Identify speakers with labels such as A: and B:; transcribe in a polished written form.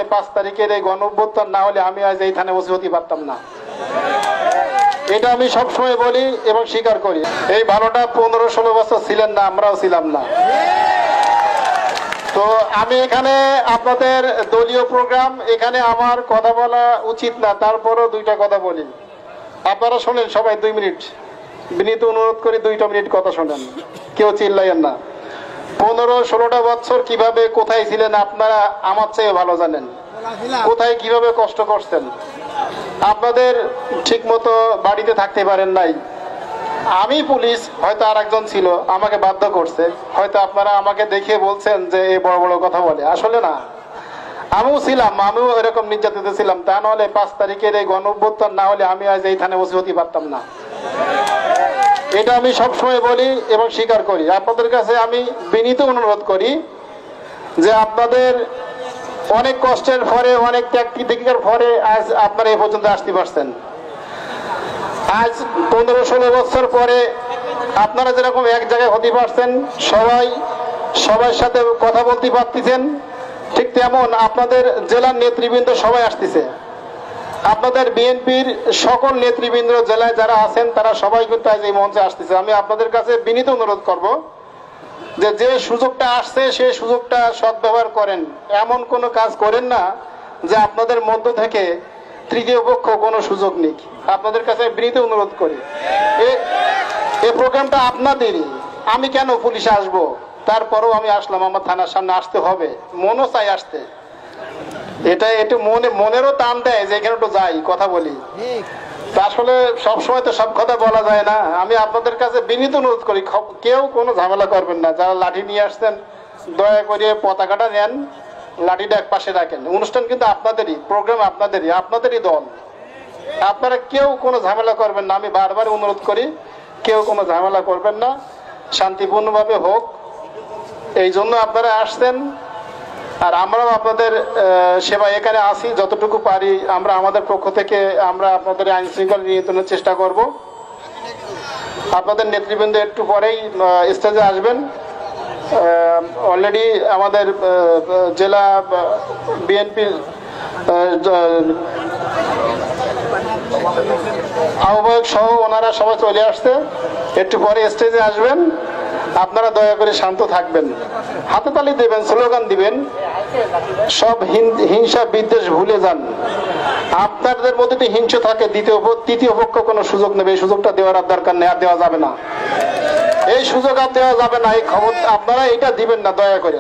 A: 5 তারিখের এই গণঅভ্যুত্থান না হলে আমি আজ এই থানে বসে হতে পারতাম না। এটা আমি সবসময় বলি এবং স্বীকার করি। এই ভালোটা 15-16 বছর ছিলেন না, আমরাও ছিলাম না। তো আমি এখানে আপনাদের দলীয় প্রোগ্রাম, এখানে আমার কথা বলা উচিত না, তারপরও দুইটা কথা বলি। আপনারা শোনেন সবাই 2 মিনিট, বিনীত অনুরোধ করি 2 মিনিট কথা শোনেন, কেউ চিল্লাইয়েন না। 15-16টা বছর কিভাবে কোথায় ছিলেন আপনারা আমার চেয়ে ভালো জানেন। কোথায় কিভাবে কষ্ট করছেন। আপনাদের ঠিক মতো বাড়িতে থাকতে পারেন নাই। আমি পুলিশ, হয়তো আর একজন ছিল, আমাকে বাধ্য করছে। হয়তো আপনারা আমাকে দেখে বলছেন যে এই বড় বড় কথা বলে, আসলে না। আমিও ছিলাম, আমিও এরকম নির্যাতিত ছিলাম। তা নাহলে 5 তারিখের এই গণঅভ্যুত্থান না হলে আমি আজ এই থানে বসে হতে পারতাম না। এটা আমি সবসময় বলি এবং স্বীকার করি। আপনাদের কাছে আমি বিনীত অনুরোধ করি যে আপনাদের অনেক কষ্টের পরে, অনেক ত্যাগ তিতিক্ষার পরে আজ আপনারা এই পর্যন্ত আসতে পারছেন। আজ 15-16 বছর পরে আপনারা যেরকম এক জায়গায় হতে পারছেন, সবার সাথে কথা বলতে পারতেছেন, ঠিক তেমন আপনাদের জেলার নেতৃবৃন্দ সবাই আসতেছে। আপনাদের বিএনপির সকল নেতৃবৃন্দ জেলায় যারা আছেন তারা সবাই কিন্তু আজ এই মঞ্চে আসতেছে। আমি আপনাদের কাছে বিনীত অনুরোধ করব যে সুযোগটা আসছে সেই সুযোগটা সদ্ব্যবহার করেন। এমন কোনো কাজ করেন না যে আপনাদের মধ্য থেকে তৃতীয় পক্ষ কোনো সুযোগ নিক। আপনাদের কাছে বিনীত অনুরোধ করি, এই প্রোগ্রামটা আপনাদেরই। আমি কেন পুলিশে আসবো, তারপরেও আমি আসলাম, আমার থানার সামনে আসতে হবে, মনও চাই আসতে। এটা একটু মনেরও টান দেয় যে এখানে একটু যাই, কথা বলি। আসলে সবসময় তো সব কথা বলা যায় না। আমি আপনাদের কাছে বিনীত অনুরোধ করি, কেউ কোনো ঝামেলা করবেন না। যারা লাঠি নিয়ে আসছেন দয়া করে পতাকাটা নেন, লাঠিটা এক পাশে রাখেন। অনুষ্ঠান কিন্তু আপনাদেরই, প্রোগ্রাম আপনাদেরই দল। আপনারা কেউ কোনো ঝামেলা করবেন না। আমি বারবার অনুরোধ করি, কেউ কোনো ঝামেলা করবেন না, শান্তিপূর্ণভাবে হোক। এই জন্য আপনারা আসছেন, আর আমরাও আপনাদের সেবা এখানে আসি, যতটুকু পারি আমরা আমাদের পক্ষ থেকে আমরা আপনাদের আইন শৃঙ্খলা নিয়ন্ত্রণের চেষ্টা করব। আপনাদের নেতৃবৃন্দ একটু পরেই স্টেজে আসবেন। অলরেডি আমাদের জেলা বিএনপির আহ্বায়ক সহ ওনারা সবাই চলে আসছে, একটু পরে স্টেজে আসবেন। আপনারা দয়া করে শান্ত থাকবেন, হাতে তালি দেবেন, স্লোগান দিবেন, সব হিংসা বিদ্বেষ ভুলে যান। আপনাদের মধ্যে যদি হিংসা থাকে, তৃতীয় পক্ষ কোনো সুযোগ নেবে, এই সুযোগটা দেওয়ার দরকার নেই, আর দেওয়া যাবে না। এই সুযোগ আর দেওয়া যাবে না। এই খবর আপনারা এটা দিবেন না দয়া করে।